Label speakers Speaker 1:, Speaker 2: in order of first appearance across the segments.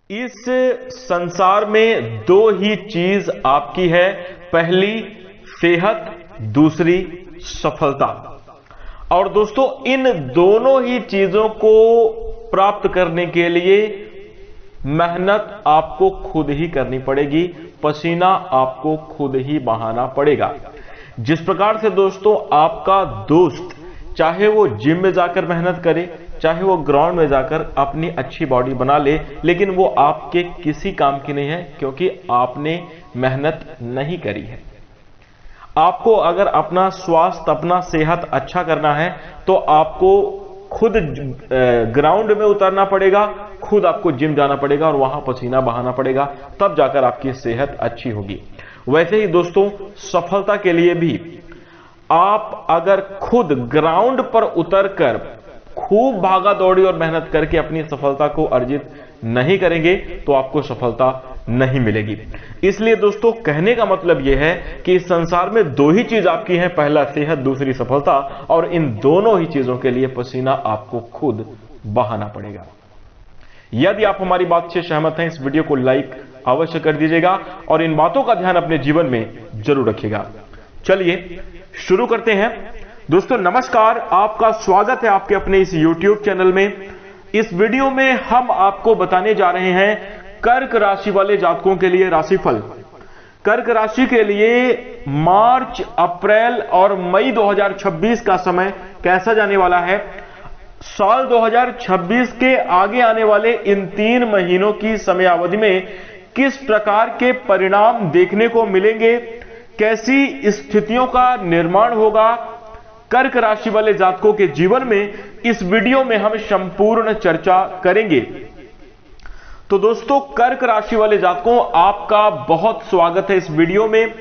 Speaker 1: इस संसार में दो ही चीज आपकी है, पहली सेहत, दूसरी सफलता। और दोस्तों इन दोनों ही चीजों को प्राप्त करने के लिए मेहनत आपको खुद ही करनी पड़ेगी, पसीना आपको खुद ही बहाना पड़ेगा। जिस प्रकार से दोस्तों आपका दोस्त चाहे वो जिम में जाकर मेहनत करे, चाहे वो ग्राउंड में जाकर अपनी अच्छी बॉडी बना ले, लेकिन वो आपके किसी काम की नहीं है, क्योंकि आपने मेहनत नहीं करी है। आपको अगर अपना स्वास्थ्य, अपना सेहत अच्छा करना है तो आपको खुद ग्राउंड में उतरना पड़ेगा, खुद आपको जिम जाना पड़ेगा और वहां पसीना बहाना पड़ेगा, तब जाकर आपकी सेहत अच्छी होगी। वैसे ही दोस्तों सफलता के लिए भी आप अगर खुद ग्राउंड पर उतरकर खूब भागा दौड़ी और मेहनत करके अपनी सफलता को अर्जित नहीं करेंगे तो आपको सफलता नहीं मिलेगी। इसलिए दोस्तों कहने का मतलब यह है कि इस संसार में दो ही चीज आपकी है, पहला सेहत, दूसरी सफलता, और इन दोनों ही चीजों के लिए पसीना आपको खुद बहाना पड़ेगा। यदि आप हमारी बात से सहमत हैं, इस वीडियो को लाइक अवश्य कर दीजिएगा और इन बातों का ध्यान अपने जीवन में जरूर रखिएगा। चलिए शुरू करते हैं। दोस्तों नमस्कार, आपका स्वागत है आपके अपने इस YouTube चैनल में। इस वीडियो में हम आपको बताने जा रहे हैं कर्क राशि वाले जातकों के लिए राशिफल। कर्क राशि के लिए मार्च, अप्रैल और मई 2026 का समय कैसा जाने वाला है, साल 2026 के आगे आने वाले इन 3 महीनों की समयावधि में किस प्रकार के परिणाम देखने को मिलेंगे, कैसी स्थितियों का निर्माण होगा कर्क राशि वाले जातकों के जीवन में, इस वीडियो में हम संपूर्ण चर्चा करेंगे। तो दोस्तों कर्क राशि वाले जातकों, आपका बहुत स्वागत है इस वीडियो में।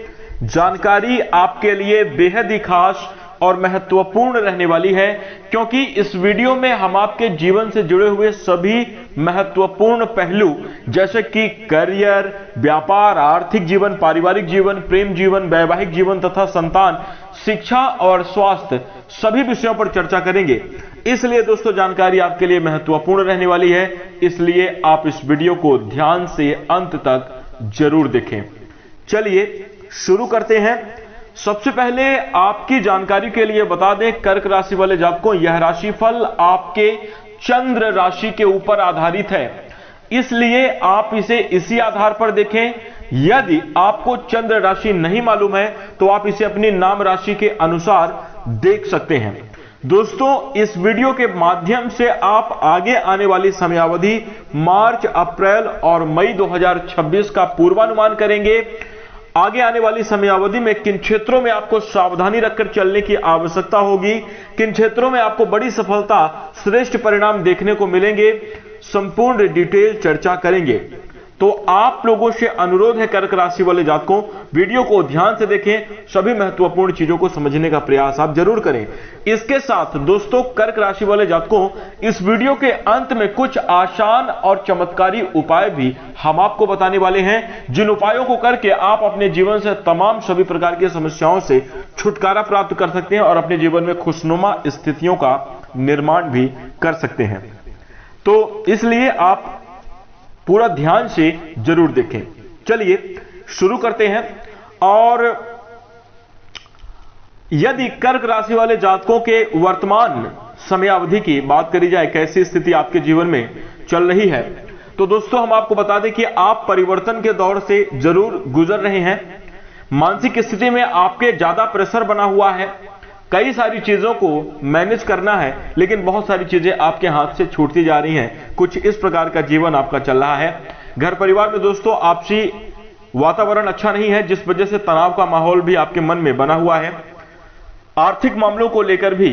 Speaker 1: जानकारी आपके लिए बेहद ही खास और महत्वपूर्ण रहने वाली है, क्योंकि इस वीडियो में हम आपके जीवन से जुड़े हुए सभी महत्वपूर्ण पहलू जैसे कि करियर, व्यापार, आर्थिक जीवन, पारिवारिक जीवन, प्रेम जीवन, वैवाहिक जीवन तथा संतान, शिक्षा और स्वास्थ्य, सभी विषयों पर चर्चा करेंगे। इसलिए दोस्तों जानकारी आपके लिए महत्वपूर्ण रहने वाली है, इसलिए आप इस वीडियो को ध्यान से अंत तक जरूर देखें। चलिए शुरू करते हैं। सबसे पहले आपकी जानकारी के लिए बता दें, कर्क राशि वाले जातकों, यह राशिफल आपके चंद्र राशि के ऊपर आधारित है, इसलिए आप इसे इसी आधार पर देखें। यदि आपको चंद्र राशि नहीं मालूम है तो आप इसे अपनी नाम राशि के अनुसार देख सकते हैं। दोस्तों इस वीडियो के माध्यम से आप आगे आने वाली समयावधि मार्च, अप्रैल और मई 2026 का पूर्वानुमान करेंगे। आगे आने वाली समयावधि में किन क्षेत्रों में आपको सावधानी रखकर चलने की आवश्यकता होगी, किन क्षेत्रों में आपको बड़ी सफलता, श्रेष्ठ परिणाम देखने को मिलेंगे, संपूर्ण डिटेल चर्चा करेंगे। तो आप लोगों से अनुरोध है कर्क राशि वाले जातकों, वीडियो को ध्यान से देखें, सभी महत्वपूर्ण चीजों को समझने का प्रयास आप जरूर करें। इसके साथ दोस्तों कर्क राशि वाले जातकों, इस वीडियो के अंत में कुछ आसान और चमत्कारी उपाय भी हम आपको बताने वाले हैं, जिन उपायों को करके आप अपने जीवन से तमाम सभी प्रकार की समस्याओं से छुटकारा प्राप्त कर सकते हैं और अपने जीवन में खुशनुमा स्थितियों का निर्माण भी कर सकते हैं। तो इसलिए आप पूरा ध्यान से जरूर देखें। चलिए शुरू करते हैं। और यदि कर्क राशि वाले जातकों के वर्तमान समयावधि की बात करी जाए, कैसी स्थिति आपके जीवन में चल रही है, तो दोस्तों हम आपको बता दें कि आप परिवर्तन के दौर से जरूर गुजर रहे हैं। मानसिक स्थिति में आपके ज्यादा प्रेशर बना हुआ है, कई सारी चीजों को मैनेज करना है, लेकिन बहुत सारी चीजें आपके हाथ से छूटती जा रही हैं। कुछ इस प्रकार का जीवन आपका चल रहा है। घर परिवार में दोस्तों आपसी वातावरण अच्छा नहीं है, जिस वजह से तनाव का माहौल भी आपके मन में बना हुआ है। आर्थिक मामलों को लेकर भी,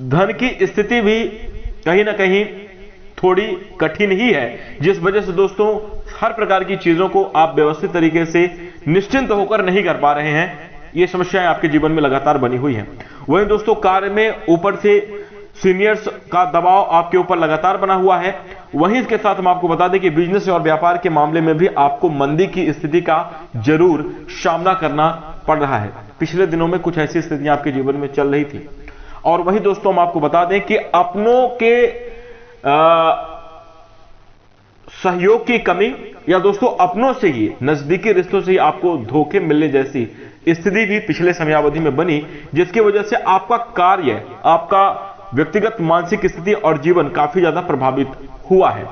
Speaker 1: धन की स्थिति भी कहीं ना कहीं थोड़ी कठिन ही है, जिस वजह से दोस्तों हर प्रकार की चीजों को आप व्यवस्थित तरीके से निश्चिंत होकर नहीं कर पा रहे हैं। ये समस्याएं आपके जीवन में लगातार बनी हुई हैं। वहीं दोस्तों कार्य में ऊपर से सीनियर्स का दबाव आपके ऊपर लगातार बना हुआ है। वहीं इसके साथ हम आपको बता दें कि बिजनेस और व्यापार के मामले में भी आपको मंदी की स्थिति का जरूर सामना करना पड़ रहा है। पिछले दिनों में कुछ ऐसी स्थितियां आपके जीवन में चल रही थी। और वहीं दोस्तों हम आपको बता दें कि अपनों के सहयोग की कमी या दोस्तों अपनों से ही, नजदीकी रिश्तों से ही आपको धोखे मिलने जैसी स्थिति भी पिछले समयावधि में बनी, जिसकी वजह से आपका कार्य, आपका व्यक्तिगत मानसिक स्थिति और जीवन काफी ज्यादा प्रभावित हुआ है।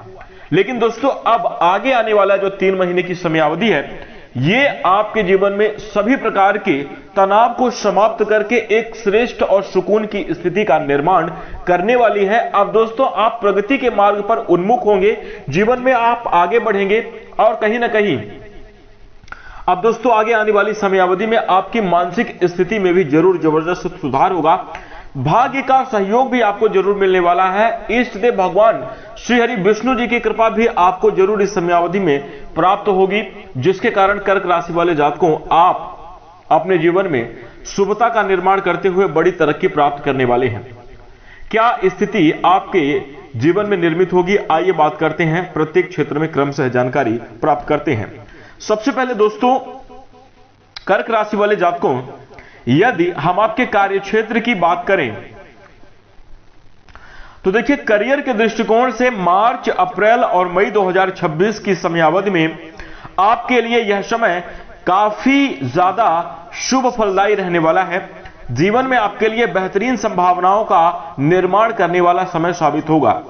Speaker 1: लेकिन दोस्तों अब आगे आने वाला जो 3 महीने की समयावधि है, ये आपके जीवन में सभी प्रकार के तनाव को समाप्त करके एक श्रेष्ठ और सुकून की स्थिति का निर्माण करने वाली है। अब दोस्तों आप प्रगति के मार्ग पर उन्मुख होंगे, जीवन में आप आगे बढ़ेंगे और कहीं ना कहीं अब दोस्तों आगे आने वाली समयावधि में आपकी मानसिक स्थिति में भी जरूर जबरदस्त सुधार होगा। भाग्य का सहयोग भी आपको जरूर मिलने वाला है। इष्ट देव भगवान श्री हरि विष्णु जी की कृपा भी आपको जरूर इस समयावधि में प्राप्त होगी, जिसके कारण कर्क राशि वाले जातकों आप अपने जीवन में शुभता का निर्माण करते हुए बड़ी तरक्की प्राप्त करने वाले हैं। क्या स्थिति आपके जीवन में निर्मित होगी, आइए बात करते हैं, प्रत्येक क्षेत्र में क्रमशः जानकारी प्राप्त करते हैं। सबसे पहले दोस्तों कर्क राशि वाले जातकों, यदि हम आपके कार्य क्षेत्र की बात करें तो देखिए करियर के दृष्टिकोण से मार्च, अप्रैल और मई 2026 की समयावधि में आपके लिए यह समय काफी ज्यादा शुभ फलदायी रहने वाला है। जीवन में आपके लिए बेहतरीन संभावनाओं का निर्माण करने वाला समय साबित होगा।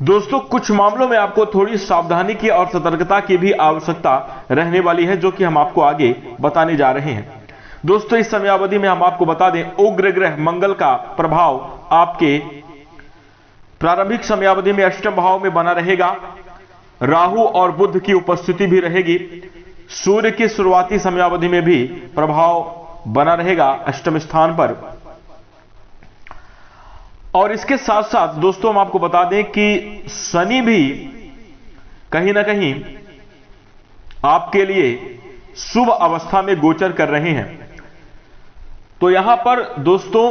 Speaker 1: दोस्तों कुछ मामलों में आपको थोड़ी सावधानी की और सतर्कता की भी आवश्यकता रहने वाली है, जो कि हम आपको आगे बताने जा रहे हैं। दोस्तों इस समयावधि में हम आपको बता दें, उग्र ग्रह मंगल का प्रभाव आपके प्रारंभिक समयावधि में अष्टम भाव में बना रहेगा। राहु और बुध की उपस्थिति भी रहेगी। सूर्य की शुरुआती समयावधि में भी प्रभाव बना रहेगा अष्टम स्थान पर। और इसके साथ साथ दोस्तों हम आपको बता दें कि शनि भी कहीं ना कहीं आपके लिए शुभ अवस्था में गोचर कर रहे हैं। तो यहां पर दोस्तों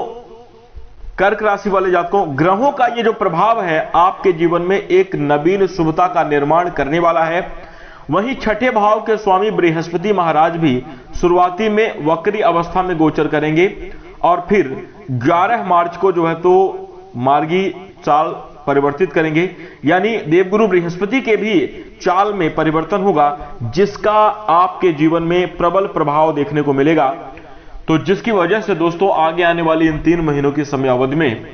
Speaker 1: कर्क राशि वाले जातकों, ग्रहों का ये जो प्रभाव है आपके जीवन में एक नवीन शुभता का निर्माण करने वाला है। वहीं छठे भाव के स्वामी बृहस्पति महाराज भी शुरुआती में वक्री अवस्था में गोचर करेंगे और फिर 11 मार्च को जो है तो मार्गी चाल परिवर्तित करेंगे, यानी देवगुरु बृहस्पति के भी चाल में परिवर्तन होगा, जिसका आपके जीवन में प्रबल प्रभाव देखने को मिलेगा। तो जिसकी वजह से दोस्तों आगे आने वाली इन 3 महीनों की समयावधि में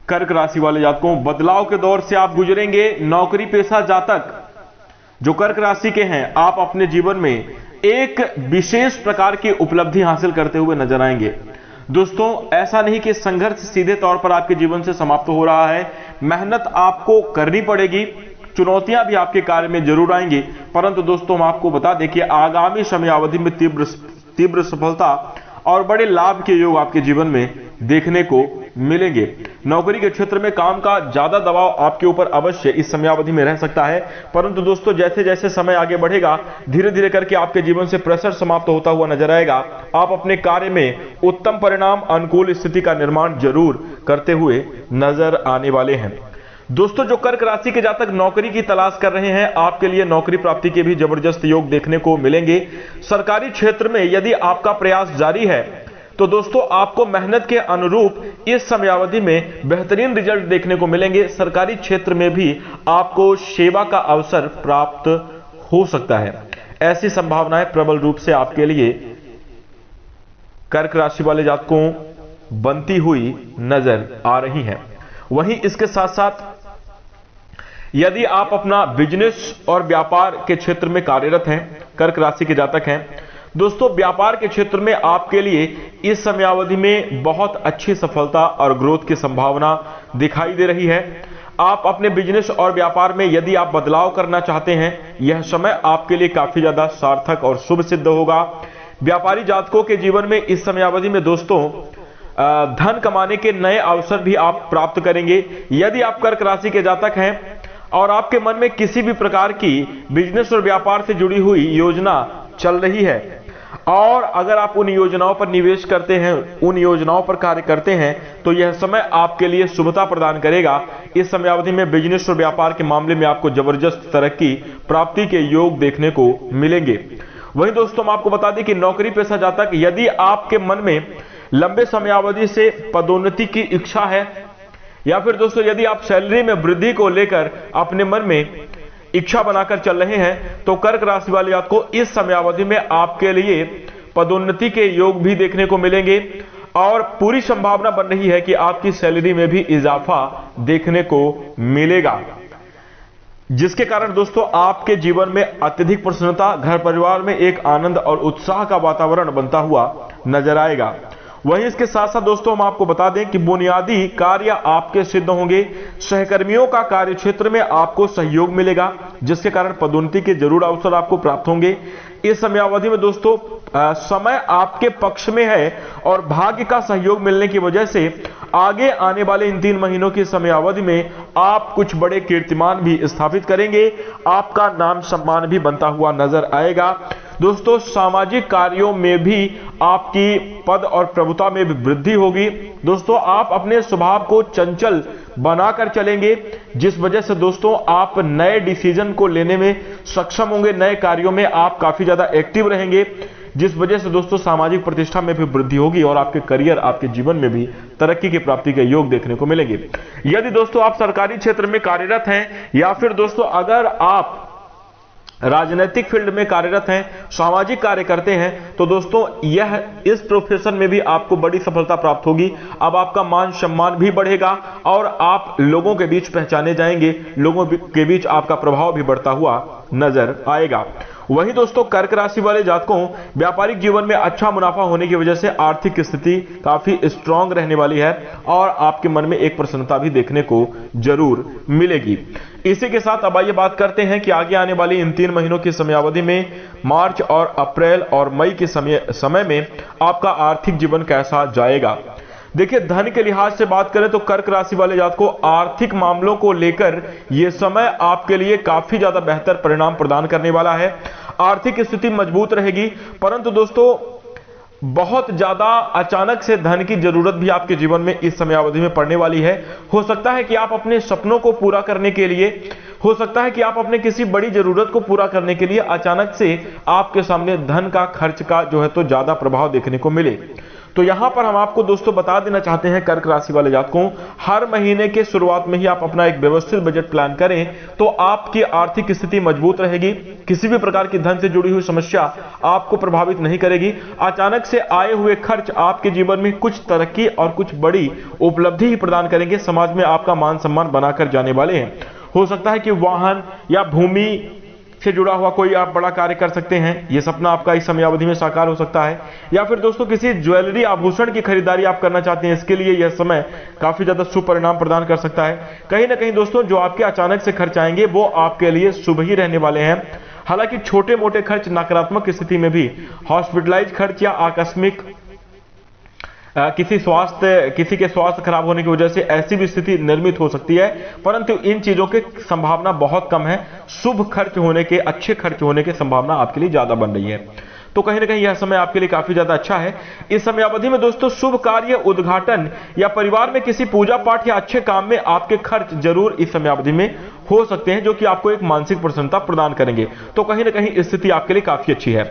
Speaker 1: कर्क राशि वाले जातकों बदलाव के दौर से आप गुजरेंगे। नौकरी पेशा जातक जो कर्क राशि के हैं, आप अपने जीवन में एक विशेष प्रकार की उपलब्धि हासिल करते हुए नजर आएंगे। दोस्तों ऐसा नहीं कि संघर्ष सीधे तौर पर आपके जीवन से समाप्त हो रहा है, मेहनत आपको करनी पड़ेगी, चुनौतियां भी आपके कार्य में जरूर आएंगी, परंतु दोस्तों हम आपको बता दें कि आगामी समयावधि में तीव्र सफलता और बड़े लाभ के योग आपके जीवन में देखने को मिलेंगे। नौकरी के क्षेत्र में काम का ज्यादा दबाव आपके ऊपर अवश्य इस समयावधि में रह सकता है, परंतु दोस्तों जैसे जैसे समय आगे बढ़ेगा धीरे धीरे करके आपके जीवन से प्रेशर समाप्त होता हुआ नजर आएगा। आप अपने कार्य में उत्तम परिणाम, अनुकूल स्थिति का निर्माण जरूर करते हुए नजर आने वाले हैं। दोस्तों जो कर्क राशि के जातक नौकरी की तलाश कर रहे हैं, आपके लिए नौकरी प्राप्ति के भी जबरदस्त योग देखने को मिलेंगे। सरकारी क्षेत्र में यदि आपका प्रयास जारी है तो दोस्तों आपको मेहनत के अनुरूप इस समयावधि में बेहतरीन रिजल्ट देखने को मिलेंगे। सरकारी क्षेत्र में भी आपको सेवा का अवसर प्राप्त हो सकता है। ऐसी संभावनाएं प्रबल रूप से आपके लिए कर्क राशि वाले जातकों बनती हुई नजर आ रही हैं। वहीं इसके साथ साथ यदि आप अपना बिजनेस और व्यापार के क्षेत्र में कार्यरत हैं, कर्क राशि के जातक हैं, दोस्तों व्यापार के क्षेत्र में आपके लिए इस समयावधि में बहुत अच्छी सफलता और ग्रोथ की संभावना दिखाई दे रही है। आप अपने बिजनेस और व्यापार में यदि आप बदलाव करना चाहते हैं, यह समय आपके लिए काफी ज्यादा सार्थक और शुभ सिद्ध होगा। व्यापारी जातकों के जीवन में इस समयावधि में दोस्तों धन कमाने के नए अवसर भी आप प्राप्त करेंगे। यदि आप कर्क राशि के जातक हैं और आपके मन में किसी भी प्रकार की बिजनेस और व्यापार से जुड़ी हुई योजना चल रही है और अगर आप उन योजनाओं पर निवेश करते हैं, उन योजनाओं पर कार्य करते हैं, तो यह समय आपके लिए शुभता प्रदान करेगा। इस समयावधि में बिजनेस और व्यापार के मामले में आपको जबरदस्त तरक्की प्राप्ति के योग देखने को मिलेंगे। वहीं दोस्तों हम आपको बता दें कि नौकरी पेशा जातक, यदि आपके मन में लंबे समयावधि से पदोन्नति की इच्छा है या फिर दोस्तों यदि आप सैलरी में वृद्धि को लेकर अपने मन में इच्छा बनाकर चल रहे हैं तो कर्क राशि वाले जातकों को इस समयावधि में आपके लिए पदोन्नति के योग भी देखने को मिलेंगे और पूरी संभावना बन रही है कि आपकी सैलरी में भी इजाफा देखने को मिलेगा, जिसके कारण दोस्तों आपके जीवन में अत्यधिक प्रसन्नता, घर परिवार में एक आनंद और उत्साह का वातावरण बनता हुआ नजर आएगा। वहीं इसके साथ साथ दोस्तों हम आपको बता दें कि बुनियादी कार्य आपके सिद्ध होंगे, सहकर्मियों का कार्य क्षेत्र में आपको सहयोग मिलेगा, जिसके कारण पदोन्नति के जरूर अवसर आपको प्राप्त होंगे। इस समयावधि में दोस्तों समय आपके पक्ष में है और भाग्य का सहयोग मिलने की वजह से आगे आने वाले इन 3 महीनों की समयावधि में आप कुछ बड़े कीर्तिमान भी स्थापित करेंगे, आपका नाम सम्मान भी बनता हुआ नजर आएगा। दोस्तों सामाजिक कार्यों में भी आपकी पद और प्रभुता में भी वृद्धि होगी। दोस्तों आप अपने स्वभाव को चंचल बनाकर चलेंगे, जिस वजह से दोस्तों आप नए डिसीजन को लेने में सक्षम होंगे, नए कार्यों में आप काफी ज्यादा एक्टिव रहेंगे, जिस वजह से दोस्तों सामाजिक प्रतिष्ठा में भी वृद्धि होगी और आपके करियर, आपके जीवन में भी तरक्की की प्राप्ति के योग देखने को मिलेंगे। यदि दोस्तों आप सरकारी क्षेत्र में कार्यरत हैं या फिर दोस्तों अगर आप राजनीतिक फील्ड में कार्यरत हैं, सामाजिक कार्य करते हैं, तो दोस्तों यह इस प्रोफेशन में भी आपको बड़ी सफलता प्राप्त होगी। अब आपका मान सम्मान भी बढ़ेगा और आप लोगों के बीच पहचाने जाएंगे, लोगों के बीच आपका प्रभाव भी बढ़ता हुआ नजर आएगा। वहीं दोस्तों कर्क राशि वाले जातकों व्यापारिक जीवन में अच्छा मुनाफा होने की वजह से आर्थिक स्थिति काफी स्ट्रांग रहने वाली है और आपके मन में एक प्रसन्नता भी देखने को जरूर मिलेगी। इसी के साथ अब आइए बात करते हैं कि आगे आने वाली इन 3 महीनों की समयावधि में मार्च और अप्रैल और मई के समय में आपका आर्थिक जीवन कैसा जाएगा। देखिए धन के लिहाज से बात करें तो कर्क राशि वाले जातकों को आर्थिक मामलों को लेकर यह समय आपके लिए काफी ज्यादा बेहतर परिणाम प्रदान करने वाला है। आर्थिक स्थिति मजबूत रहेगी, परंतु दोस्तों बहुत ज्यादा अचानक से धन की जरूरत भी आपके जीवन में इस समयावधि में पड़ने वाली है। हो सकता है कि आप अपने सपनों को पूरा करने के लिए, हो सकता है कि आप अपने किसी बड़ी जरूरत को पूरा करने के लिए अचानक से आपके सामने धन का खर्च का जो है तो ज्यादा प्रभाव देखने को मिले। तो यहां पर हम आपको दोस्तों बता देना चाहते हैं कर्क राशि वाले जातकों, हर महीने के शुरुआत में ही आप अपना एक व्यवस्थित बजट प्लान करें तो आपकी आर्थिक स्थिति मजबूत रहेगी, किसी भी प्रकार की धन से जुड़ी हुई समस्या आपको प्रभावित नहीं करेगी। अचानक से आए हुए खर्च आपके जीवन में कुछ तरक्की और कुछ बड़ी उपलब्धि ही प्रदान करेंगे, समाज में आपका मान सम्मान बनाकर जाने वाले हैं। हो सकता है कि वाहन या भूमि से जुड़ा हुआ कोई आप बड़ा कार्य कर सकते हैं, यह सपना आपका इस समयावधि में साकार हो सकता है, या फिर दोस्तों किसी ज्वेलरी आभूषण की खरीदारी आप करना चाहते हैं, इसके लिए यह समय काफी ज्यादा शुभ परिणाम प्रदान कर सकता है। कहीं ना कहीं दोस्तों जो आपके अचानक से खर्च आएंगे वो आपके लिए शुभ ही रहने वाले हैं। हालांकि छोटे मोटे खर्च नकारात्मक स्थिति में भी, हॉस्पिटलाइज खर्च या आकस्मिक किसी के स्वास्थ्य खराब होने की वजह से ऐसी भी स्थिति निर्मित हो सकती है, परंतु इन चीजों की संभावना बहुत कम है। शुभ खर्च होने के, अच्छे खर्च होने की संभावना आपके लिए ज्यादा बन रही है। तो कहीं ना कहीं यह समय आपके लिए काफी ज्यादा अच्छा है। इस समयावधि में दोस्तों शुभ कार्य, उद्घाटन या परिवार में किसी पूजा पाठ या अच्छे काम में आपके खर्च जरूर इस समयावधि में हो सकते हैं, जो कि आपको एक मानसिक प्रसन्नता प्रदान करेंगे। तो कहीं ना कहीं स्थिति आपके लिए काफी अच्छी है।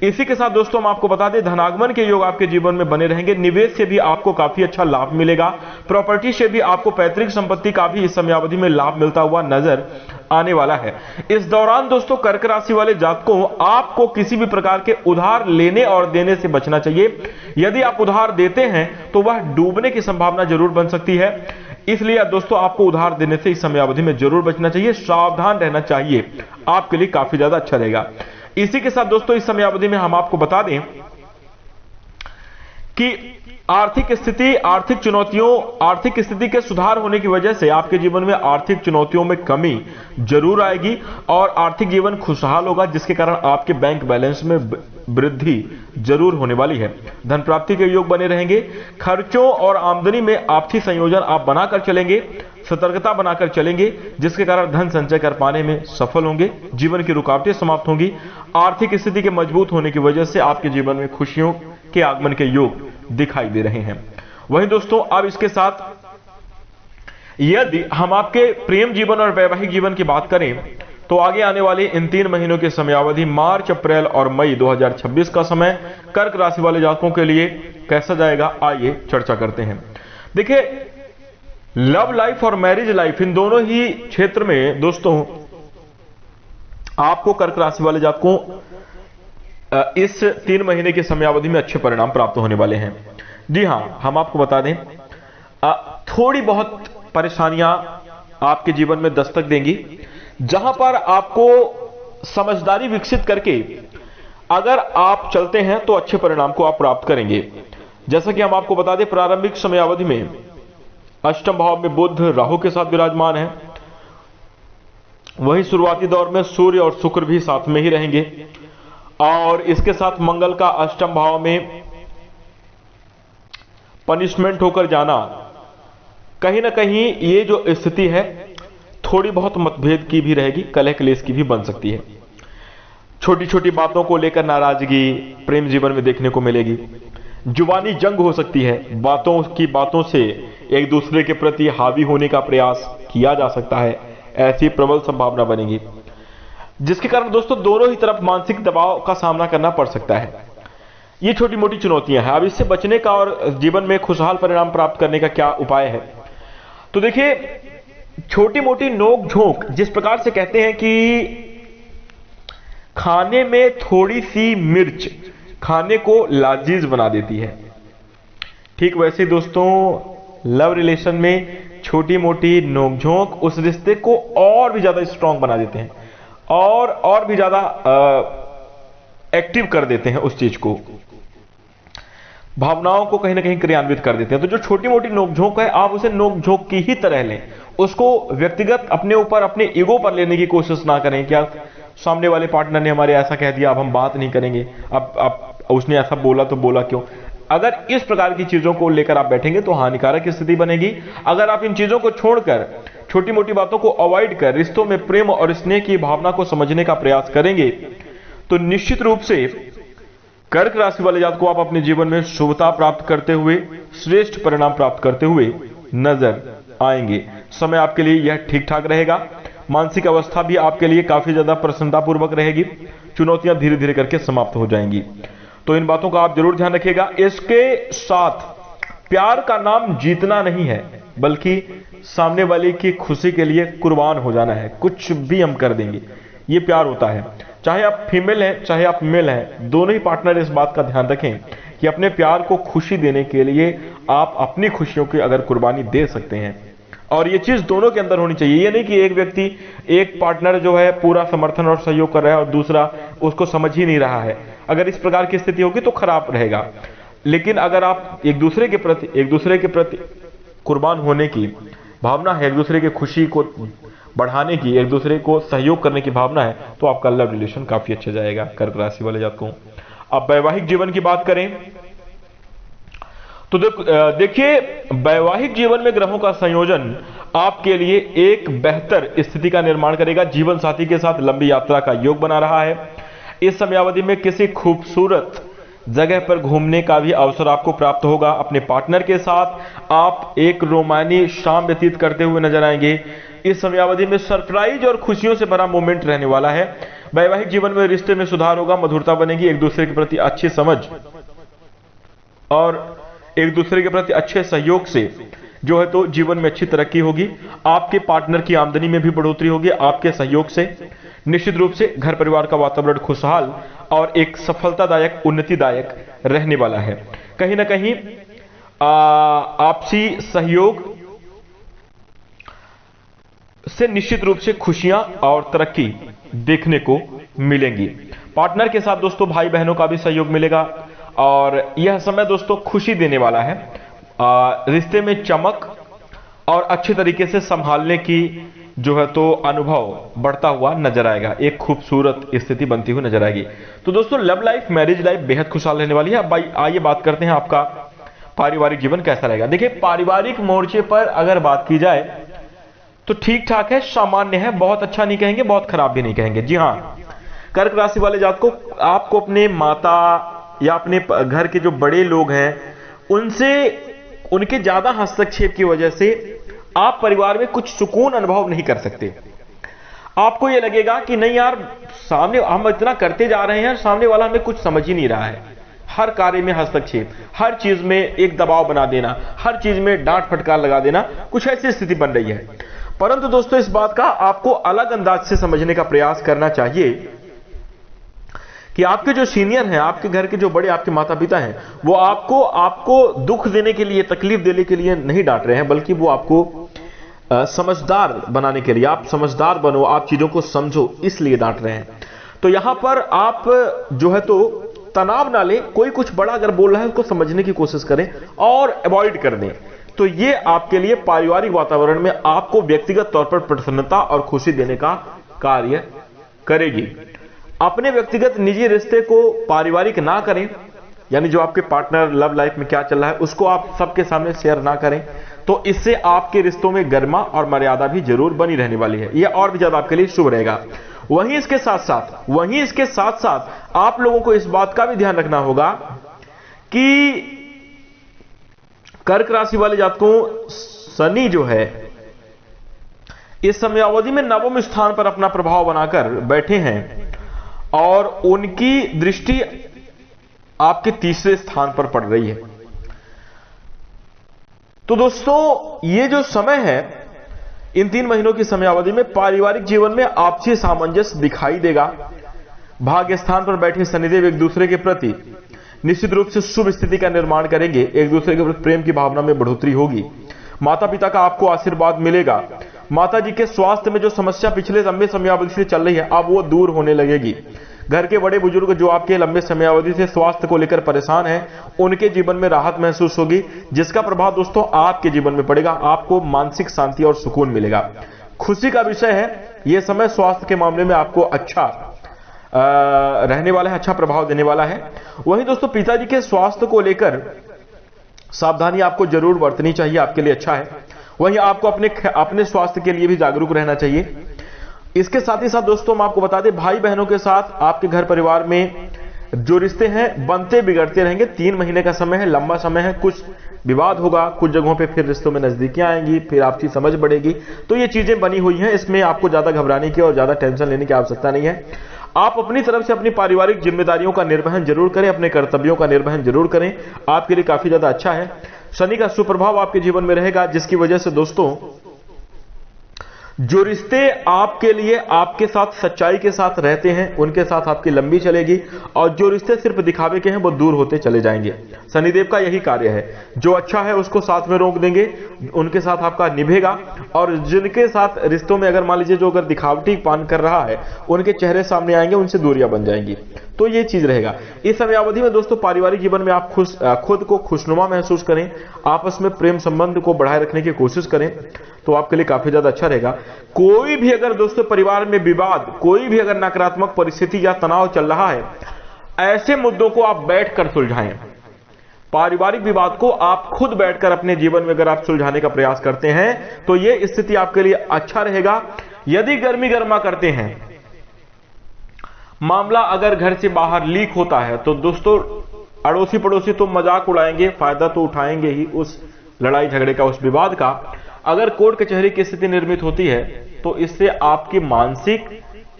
Speaker 1: इसी के साथ दोस्तों हम आपको बता दें धनागमन के योग आपके जीवन में बने रहेंगे। निवेश से भी आपको काफी अच्छा लाभ मिलेगा, प्रॉपर्टी से भी आपको पैतृक संपत्ति का भी इस समयावधि में लाभ मिलता हुआ नजर आने वाला है। इस दौरान दोस्तों कर्क राशि वाले जातकों आपको किसी भी प्रकार के उधार लेने और देने से बचना चाहिए। यदि आप उधार देते हैं तो वह डूबने की संभावना जरूर बन सकती है, इसलिए दोस्तों आपको उधार देने से इस समयावधि में जरूर बचना चाहिए, सावधान रहना चाहिए, आपके लिए काफी ज्यादा अच्छा रहेगा। इसी के साथ दोस्तों इस समयावधि में हम आपको बता दें कि आर्थिक स्थिति के सुधार होने की वजह से आपके जीवन में आर्थिक चुनौतियों में कमी जरूर आएगी और आर्थिक जीवन खुशहाल होगा, जिसके कारण आपके बैंक बैलेंस में वृद्धि जरूर होने वाली है। धन प्राप्ति के योग बने रहेंगे। खर्चों और आमदनी में आपसी संयोजन आप बनाकर चलेंगे, सतर्कता बनाकर चलेंगे, जिसके कारण धन संचय कर पाने में सफल होंगे। जीवन की रुकावटें समाप्त होंगी। आर्थिक स्थिति के मजबूत होने की वजह से आपके जीवन में खुशियों के आगमन के योग दिखाई दे रहे हैं। वहीं दोस्तों अब इसके साथ यदि हम आपके प्रेम जीवन और वैवाहिक जीवन की बात करें तो आगे आने वाले इन 3 महीनों की समयावधि मार्च, अप्रैल और मई 2026 का समय कर्क राशि वाले जातकों के लिए कैसा जाएगा, आइए चर्चा करते हैं। देखिए लव लाइफ और मैरिज लाइफ इन दोनों ही क्षेत्र में दोस्तों आपको कर्क राशि वाले जातकों इस 3 महीने की समयावधि में अच्छे परिणाम प्राप्त होने वाले हैं। जी हां, हम आपको बता दें थोड़ी बहुत परेशानियां आपके जीवन में दस्तक देंगी, जहां पर आपको समझदारी विकसित करके अगर आप चलते हैं तो अच्छे परिणाम को आप प्राप्त करेंगे। जैसा कि हम आपको बता दें, प्रारंभिक समयावधि में अष्टम भाव में बुध राहु के साथ विराजमान है, वहीं शुरुआती दौर में सूर्य और शुक्र भी साथ में ही रहेंगे, और इसके साथ मंगल का अष्टम भाव में पनिशमेंट होकर जाना, कहीं ना कहीं ये जो स्थिति है थोड़ी बहुत मतभेद की भी रहेगी, कलह क्लेश की भी बन सकती है। छोटी छोटी बातों को लेकर नाराजगी प्रेम जीवन में देखने को मिलेगी। जुबानी जंग हो सकती है, बातों से एक दूसरे के प्रति हावी होने का प्रयास किया जा सकता है, ऐसी प्रबल संभावना बनेगी, जिसके कारण दोस्तों दोनों ही तरफ मानसिक दबाव का सामना करना पड़ सकता है। ये छोटी मोटी चुनौतियां हैं। अब इससे बचने का और जीवन में खुशहाल परिणाम प्राप्त करने का क्या उपाय है? तो देखिए, छोटी मोटी नोक झोंक, जिस प्रकार से कहते हैं कि खाने में थोड़ी सी मिर्च खाने को लाजीज बना देती है, ठीक वैसे दोस्तों लव रिलेशन में छोटी मोटी नोकझोंक उस रिश्ते को और भी ज्यादा स्ट्रांग बना देते हैं और भी ज्यादा एक्टिव कर देते हैं, उस चीज को, भावनाओं को कहीं ना कहीं क्रियान्वित कर देते हैं। तो जो छोटी मोटी नोकझोंक है, आप उसे नोकझोंक की ही तरह लें, उसको व्यक्तिगत अपने ऊपर, अपने ईगो पर लेने की कोशिश ना करें। क्या सामने वाले पार्टनर ने हमारे ऐसा कह दिया, अब हम बात नहीं करेंगे, अब उसने ऐसा बोला तो बोला क्यों? अगर इस प्रकार की चीजों को लेकर आप बैठेंगे तो हानिकारक स्थिति बनेगी। अगर आप इन चीजों को छोड़कर छोटी मोटी बातों को अवॉइड कर रिश्तों में प्रेम और स्नेह की भावना को समझने का प्रयास करेंगे तो निश्चित रूप से कर्क राशि वाले जातकों को आप अपने जीवन में शुभता प्राप्त करते हुए, श्रेष्ठ परिणाम प्राप्त करते हुए नजर आएंगे। समय आपके लिए यह ठीक ठाक रहेगा, मानसिक अवस्था भी आपके लिए काफी ज्यादा प्रसन्नतापूर्वक रहेगी, चुनौतियां धीरे धीरे करके समाप्त हो जाएंगी। तो इन बातों का आप जरूर ध्यान रखिएगा। इसके साथ प्यार का नाम जीतना नहीं है, बल्कि सामने वाले की खुशी के लिए कुर्बान हो जाना है। कुछ भी हम कर देंगे, ये प्यार होता है। चाहे आप फीमेल हैं चाहे आप मेल हैं, दोनों ही पार्टनर इस बात का ध्यान रखें कि अपने प्यार को खुशी देने के लिए आप अपनी खुशियों की अगर कुर्बानी दे सकते हैं, और ये चीज दोनों के अंदर होनी चाहिए। ये नहीं कि एक व्यक्ति, एक पार्टनर जो है पूरा समर्थन और सहयोग कर रहा है और दूसरा उसको समझ ही नहीं रहा है। अगर इस प्रकार की स्थिति होगी तो खराब रहेगा। लेकिन अगर आप एक दूसरे के प्रति कुर्बान होने की भावना है, एक दूसरे की खुशी को बढ़ाने की, एक दूसरे को सहयोग करने की भावना है, तो आपका लव रिलेशन काफी अच्छा जाएगा कर्क राशि वाले जातकों। अब वैवाहिक जीवन की बात करें तो देखिए, वैवाहिक जीवन में ग्रहों का संयोजन आपके लिए एक बेहतर स्थिति का निर्माण करेगा। जीवन साथी के साथ लंबी यात्रा का योग बना रहा है। इस समयावधि में किसी खूबसूरत जगह पर घूमने का भी अवसर आपको प्राप्त होगा। अपने पार्टनर के साथ आप एक रोमानी शाम व्यतीत करते हुए नजर आएंगे। इस समयावधि में सरप्राइज और खुशियों से भरा मोमेंट रहने वाला है। वैवाहिक जीवन में रिश्ते में सुधार होगा, मधुरता बनेगी, एक दूसरे के प्रति अच्छी समझ और एक दूसरे के प्रति अच्छे सहयोग से जो है तो जीवन में अच्छी तरक्की होगी। आपके पार्टनर की आमदनी में भी बढ़ोतरी होगी आपके सहयोग से। निश्चित रूप से घर परिवार का वातावरण खुशहाल और एक सफलतादायक, उन्नतिदायक रहने वाला है। कहीं ना कहीं आपसी सहयोग से निश्चित रूप से खुशियां और तरक्की देखने को मिलेंगी। पार्टनर के साथ दोस्तों भाई बहनों का भी सहयोग मिलेगा और यह समय दोस्तों खुशी देने वाला है। रिश्ते में चमक और अच्छे तरीके से संभालने की जो है तो अनुभव बढ़ता हुआ नजर आएगा, एक खूबसूरत स्थिति बनती हुई नजर आएगी। तो दोस्तों लव लाइफ, मैरिज लाइफ बेहद खुशहाल रहने वाली है। अब भाई आइए बात करते हैं आपका पारिवारिक जीवन कैसा रहेगा। देखिए, पारिवारिक मोर्चे पर अगर बात की जाए तो ठीक ठाक है, सामान्य है, बहुत अच्छा नहीं कहेंगे, बहुत खराब भी नहीं कहेंगे। जी हाँ, कर्क राशि वाले जातकों को आपको अपने माता या अपने घर के जो बड़े लोग हैं उनसे, उनके ज्यादा हस्तक्षेप की वजह से आप परिवार में कुछ सुकून अनुभव नहीं कर सकते। आपको यह लगेगा कि नहीं यार, सामने हम इतना करते जा रहे हैं, सामने वाला हमें कुछ समझ ही नहीं रहा है। हर कार्य में हस्तक्षेप, हर चीज में एक दबाव बना देना, हर चीज में डांट फटकार लगा देना, कुछ ऐसी स्थिति बन रही है। परंतु दोस्तों इस बात का आपको अलग अंदाज से समझने का प्रयास करना चाहिए कि आपके जो सीनियर हैं, आपके घर के जो बड़े आपके माता पिता हैं, वो आपको दुख देने के लिए, तकलीफ देने के लिए नहीं डांट रहे हैं, बल्कि वो आपको समझदार बनाने के लिए, आप समझदार बनो, आप चीजों को समझो, इसलिए डांट रहे हैं। तो यहां पर आप जो है तो तनाव ना ले, कोई कुछ बड़ा अगर बोल रहा है उसको समझने की कोशिश करें और अवॉइड कर दें। तो ये आपके लिए पारिवारिक वातावरण में आपको व्यक्तिगत तौर पर प्रसन्नता और खुशी देने का कार्य करेगी। अपने व्यक्तिगत निजी रिश्ते को पारिवारिक ना करें, यानी जो आपके पार्टनर लव लाइफ में क्या चल रहा है उसको आप सबके सामने शेयर ना करें, तो इससे आपके रिश्तों में गरिमा और मर्यादा भी जरूर बनी रहने वाली है, यह और भी ज्यादा आपके लिए शुभ रहेगा। वहीं इसके साथ साथ आप लोगों को इस बात का भी ध्यान रखना होगा कि कर्क राशि वाले जातकों, शनि जो है इस समयावधि में नवम स्थान पर अपना प्रभाव बनाकर बैठे हैं और उनकी दृष्टि आपके तीसरे स्थान पर पड़ रही है। तो दोस्तों ये जो समय है, इन 3 महीनों की समयावधि में पारिवारिक जीवन में आपसी सामंजस्य दिखाई देगा। भाग्य स्थान पर बैठे शनिदेव एक दूसरे के प्रति निश्चित रूप से शुभ स्थिति का निर्माण करेंगे, एक दूसरे के प्रति प्रेम की भावना में बढ़ोतरी होगी। माता पिता का आपको आशीर्वाद मिलेगा। माता जी के स्वास्थ्य में जो समस्या पिछले लंबे समयावधि से चल रही है, अब वो दूर होने लगेगी। घर के बड़े बुजुर्ग जो आपके लंबे समयावधि से स्वास्थ्य को लेकर परेशान हैं, उनके जीवन में राहत महसूस होगी, जिसका प्रभाव दोस्तों आपके जीवन में पड़ेगा। आपको मानसिक शांति और सुकून मिलेगा। खुशी का विषय है यह समय, स्वास्थ्य के मामले में आपको अच्छा रहने वाला है, अच्छा प्रभाव देने वाला है। वहीं दोस्तों पिताजी के स्वास्थ्य को लेकर सावधानी आपको जरूर बरतनी चाहिए, आपके लिए अच्छा है। वहीं आपको अपने स्वास्थ्य के लिए भी जागरूक रहना चाहिए। इसके साथ ही साथ दोस्तों हम आपको बता दें, भाई बहनों के साथ आपके घर परिवार में जो रिश्ते हैं बनते बिगड़ते रहेंगे। 3 महीने का समय है, लंबा समय है, कुछ विवाद होगा, कुछ जगहों पे फिर रिश्तों में नजदीकियां आएंगी, फिर आपसी समझ बढ़ेगी। तो ये चीजें बनी हुई हैं, इसमें आपको ज्यादा घबराने की और ज्यादा टेंशन लेने की आवश्यकता नहीं है। आप अपनी तरफ से अपनी पारिवारिक जिम्मेदारियों का निर्वहन जरूर करें, अपने कर्तव्यों का निर्वहन जरूर करें, आपके लिए काफी ज्यादा अच्छा है। शनि का सुप्रभाव आपके जीवन में रहेगा, जिसकी वजह से दोस्तों जो रिश्ते आपके लिए आपके साथ सच्चाई के साथ रहते हैं उनके साथ आपकी लंबी चलेगी, और जो रिश्ते सिर्फ दिखावे के हैं वो दूर होते चले जाएंगे। शनिदेव का यही कार्य है, जो अच्छा है उसको साथ में रोक देंगे, उनके साथ आपका निभेगा, और जिनके साथ रिश्तों में अगर मान लीजिए जो अगर दिखावटी पान कर रहा है उनके चेहरे सामने आएंगे, उनसे दूरियां बन जाएंगी। तो ये चीज रहेगा। इस समयावधि में दोस्तों पारिवारिक जीवन में आप खुद को खुशनुमा महसूस करें, आपस में प्रेम संबंध को बढ़ाए रखने की कोशिश करें, तो आपके लिए काफी ज्यादा अच्छा रहेगा। कोई भी अगर दोस्तों परिवार में विवाद, कोई भी अगर नकारात्मक परिस्थिति या तनाव चल रहा है, ऐसे मुद्दों को आप बैठकर सुलझाएं। पारिवारिक विवाद को आप खुद बैठकर अपने जीवन में अगर आप सुलझाने का प्रयास करते हैं तो यह स्थिति आपके लिए अच्छा रहेगा। यदि गर्मी गर्मा करते हैं, मामला अगर घर से बाहर लीक होता है, तो दोस्तों अड़ोसी पड़ोसी तो मजाक उड़ाएंगे, फायदा तो उठाएंगे ही उस लड़ाई झगड़े का, उस विवाद का। अगर कोर्ट कचहरी की स्थिति निर्मित होती है तो इससे आपकी मानसिक,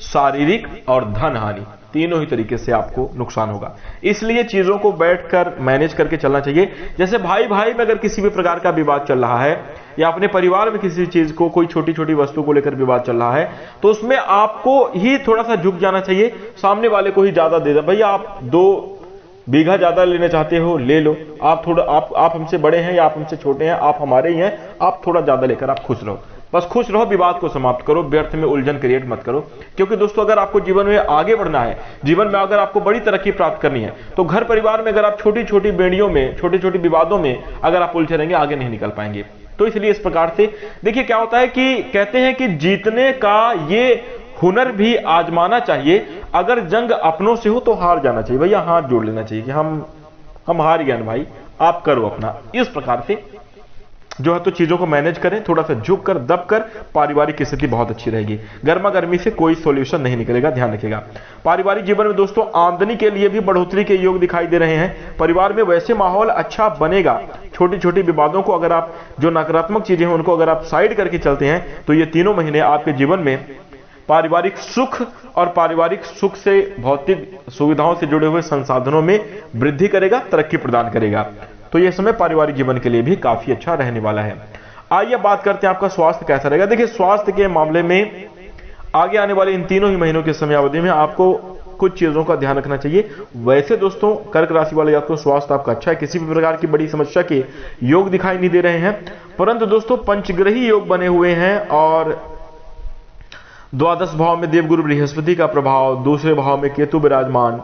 Speaker 1: शारीरिक और धन हानि तीनों ही तरीके से आपको नुकसान होगा। इसलिए चीजों को बैठकर मैनेज करके चलना चाहिए। जैसे भाई भाई में अगर किसी भी प्रकार का विवाद चल रहा है, या अपने परिवार में किसी चीज को, कोई छोटी छोटी वस्तु को लेकर विवाद चल रहा है, तो उसमें आपको ही थोड़ा सा झुक जाना चाहिए, सामने वाले को ही ज्यादा दे दे। भैया आप 2 बीघा ज्यादा लेना चाहते हो, ले लो, आप थोड़ा आप हमसे बड़े हैं या आप हमसे छोटे हैं, आप हमारे ही हैं, आप थोड़ा ज्यादा लेकर आप खुश रहो, बस खुश रहो, विवाद को समाप्त करो, व्यर्थ में उलझन क्रिएट मत करो। क्योंकि दोस्तों अगर आपको जीवन में आगे बढ़ना है, जीवन में अगर आपको बड़ी तरक्की प्राप्त करनी है, तो घर परिवार में अगर आप छोटी छोटी बेड़ियों में, छोटे छोटे विवादों में अगर आप उलझे रहेंगे, आगे नहीं निकल पाएंगे। तो इसलिए इस प्रकार से देखिए क्या होता है कि कहते हैं कि जीतने का ये हुनर भी आजमाना चाहिए। अगर जंग अपनों से हो तो हार जाना चाहिए, भैया हाथ जोड़ लेना चाहिए कि हम हार गए भाई, आप करो अपना। इस प्रकार से जो है तो चीजों को मैनेज करें, थोड़ा सा झुक कर दब कर, पारिवारिक की स्थिति बहुत अच्छी रहेगी। गर्मा गर्मी से कोई सॉल्यूशन नहीं निकलेगा, ध्यान रखिएगा। पारिवारिक जीवन में दोस्तों आमदनी के लिए भी बढ़ोतरी के योग दिखाई दे रहे हैं। परिवार में वैसे माहौल अच्छा बनेगा। छोटी छोटी विवादों को अगर आप, जो नकारात्मक चीजें हैं उनको अगर आप साइड करके चलते हैं, तो ये 3 महीने आपके जीवन में पारिवारिक सुख और पारिवारिक सुख से भौतिक सुविधाओं से जुड़े हुए संसाधनों में वृद्धि करेगा, तरक्की प्रदान करेगा। तो यह समय पारिवारिक जीवन के लिए भी काफी अच्छा रहने वाला है। आइए बात करते हैं आपका स्वास्थ्य कैसा रहेगा। देखिए, स्वास्थ्य के मामले में आगे आने वाले इन तीनों ही महीनों की समयावधि में आपको कुछ चीजों का ध्यान रखना चाहिए। वैसे दोस्तों, कर्क राशि वाले जातकों स्वास्थ्य आपका अच्छा है, किसी भी प्रकार की बड़ी समस्या के योग दिखाई नहीं दे रहे हैं। परंतु दोस्तों, पंचग्रही योग बने हुए हैं और द्वादश भाव में देवगुरु बृहस्पति का प्रभाव, दूसरे भाव में केतु विराजमान,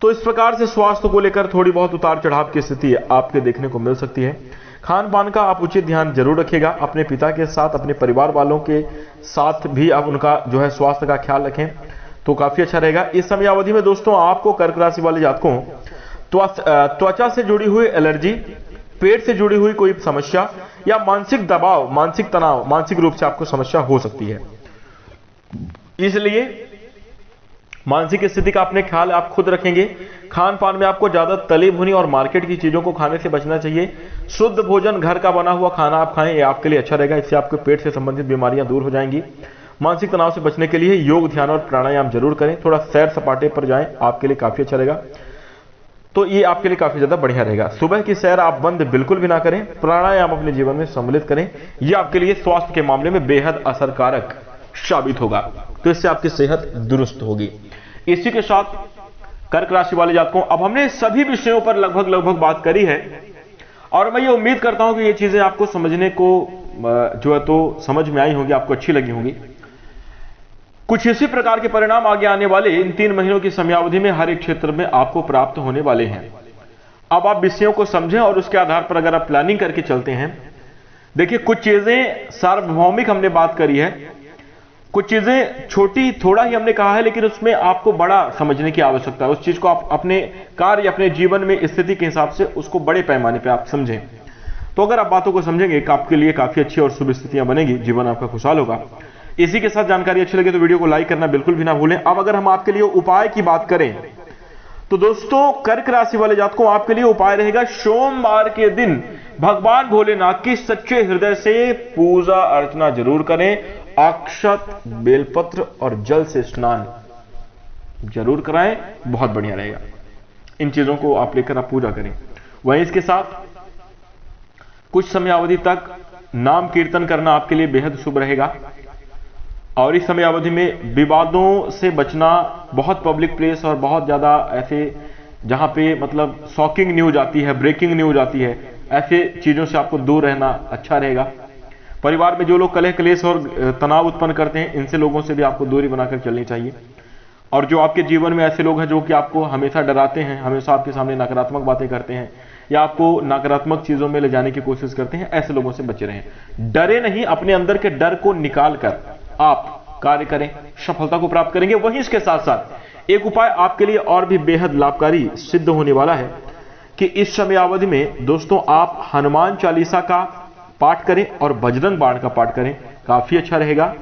Speaker 1: तो इस प्रकार से स्वास्थ्य को लेकर थोड़ी बहुत उतार चढ़ाव की स्थिति आपके देखने को मिल सकती है। खान पान का आप उचित ध्यान जरूर रखिएगा। अपने पिता के साथ, अपने परिवार वालों के साथ भी आप उनका जो है स्वास्थ्य का ख्याल रखें तो काफी अच्छा रहेगा। इस समयावधि में दोस्तों, आपको कर्क राशि वाले जातकों त्वचा से जुड़ी हुई एलर्जी, पेट से जुड़ी हुई कोई समस्या या मानसिक दबाव, मानसिक तनाव, मानसिक रूप से आपको समस्या हो सकती है। इसलिए मानसिक स्थिति का अपने ख्याल आप खुद रखेंगे। खान पान में आपको ज्यादा तली भुनी और मार्केट की चीजों को खाने से बचना चाहिए। शुद्ध भोजन, घर का बना हुआ खाना आप खाएं, ये आपके लिए अच्छा रहेगा। इससे आपके पेट से संबंधित बीमारियां दूर हो जाएंगी। मानसिक तनाव से बचने के लिए योग, ध्यान और प्राणायाम जरूर करें। थोड़ा सैर सपाटे पर जाएं, आपके लिए काफी अच्छा रहेगा। तो ये आपके लिए काफी ज्यादा बढ़िया रहेगा। सुबह की सैर आप बंद बिल्कुल भी ना करें, प्राणायाम अपने जीवन में सम्मिलित करें। यह आपके लिए स्वास्थ्य के मामले में बेहद असरकारक साबित होगा, तो इससे आपकी सेहत दुरुस्त होगी। इसी के साथ कर्क राशि वाले जातकों, अब हमने सभी विषयों पर लगभग बात करी है और मैं ये उम्मीद करता हूं कि ये चीजें आपको समझने को जो है तो समझ में आई होंगी, आपको अच्छी लगी होंगी। कुछ इसी प्रकार के परिणाम आगे आने वाले इन 3 महीनों की समयावधि में हर एक क्षेत्र में आपको प्राप्त होने वाले हैं। अब आप विषयों को समझें और उसके आधार पर अगर आप प्लानिंग करके चलते हैं। देखिए, कुछ चीजें सार्वभौमिक हमने बात करी है, कुछ चीजें छोटी थोड़ा ही हमने कहा है, लेकिन उसमें आपको बड़ा समझने की आवश्यकता है। उस चीज को आप अपने कार्य, अपने जीवन में स्थिति के हिसाब से उसको बड़े पैमाने पे आप समझें। तो अगर आप बातों को समझेंगे, आपके लिए काफी अच्छी और शुभ स्थितियां बनेगी, जीवन आपका खुशहाल होगा। इसी के साथ जानकारी अच्छी लगे तो वीडियो को लाइक करना बिल्कुल भी ना भूलें। अब अगर हम आपके लिए उपाय की बात करें तो दोस्तों, कर्क राशि वाले जातकों, आपके लिए उपाय रहेगा सोमवार के दिन भगवान भोलेनाथ की सच्चे हृदय से पूजा अर्चना जरूर करें। अक्षत, बेलपत्र और जल से स्नान जरूर कराएं, बहुत बढ़िया रहेगा। इन चीजों को आप लेकर आप पूजा करें। वहीं इसके साथ कुछ समयावधि तक नाम कीर्तन करना आपके लिए बेहद शुभ रहेगा। और इस समयावधि में विवादों से बचना, बहुत पब्लिक प्लेस और बहुत ज्यादा ऐसे जहां पे मतलब शॉकिंग न्यूज आती है, ब्रेकिंग न्यूज आती है, ऐसे चीजों से आपको दूर रहना अच्छा रहेगा। परिवार में जो लोग कलह क्लेश और तनाव उत्पन्न करते हैं, इनसे लोगों से भी आपको दूरी बनाकर चलनी चाहिए। और जो आपके जीवन में ऐसे लोग हैं जो कि आपको हमेशा डराते हैं, हमेशा आपके सामने नकारात्मक बातें करते हैं या आपको नकारात्मक चीजों में ले जाने की कोशिश करते हैं, ऐसे लोगों से बचे रहें। डरे नहीं, अपने अंदर के डर को निकाल कर आप कार्य करें, सफलता को प्राप्त करेंगे। वहीं इसके साथ साथ एक उपाय आपके लिए और भी बेहद लाभकारी सिद्ध होने वाला है कि इस समयावधि में दोस्तों, आप हनुमान चालीसा का पाठ करें और बजरंग बाण का पाठ करें, काफी अच्छा रहेगा।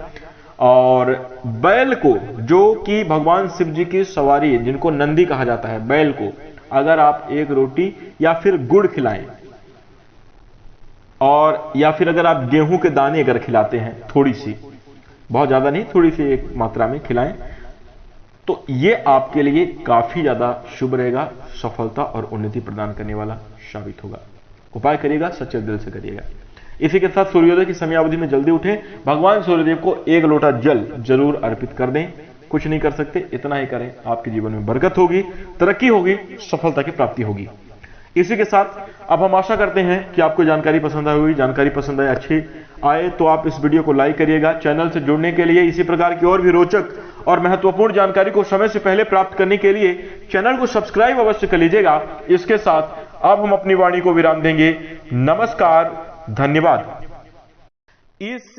Speaker 1: और बैल को, जो कि भगवान शिव जी की सवारी, जिनको नंदी कहा जाता है, बैल को अगर आप एक रोटी या फिर गुड़ खिलाएं, और या फिर अगर आप गेहूं के दाने अगर खिलाते हैं, थोड़ी सी, बहुत ज्यादा नहीं, थोड़ी सी एक मात्रा में खिलाएं, तो ये आपके लिए काफी ज्यादा शुभ रहेगा, सफलता और उन्नति प्रदान करने वाला साबित होगा। उपाय करिएगा, सच्चे दिल से करिएगा। इसी के साथ सूर्योदय की समयावधि में जल्दी उठें, भगवान सूर्यदेव को 1 लोटा जल जरूर अर्पित कर दें। कुछ नहीं कर सकते, इतना ही करें, आपके जीवन में बरकत होगी, तरक्की होगी, सफलता की प्राप्ति होगी। इसी के साथ अब हम आशा करते हैं कि आपको जानकारी पसंद आई होगी। जानकारी पसंद आए, अच्छी आए तो आप इस वीडियो को लाइक करिएगा। चैनल से जुड़ने के लिए, इसी प्रकार की और भी रोचक और महत्वपूर्ण जानकारी को समय से पहले प्राप्त करने के लिए चैनल को सब्सक्राइब अवश्य कर लीजिएगा। इसके साथ अब हम अपनी वाणी को विराम देंगे। नमस्कार, धन्यवाद। इस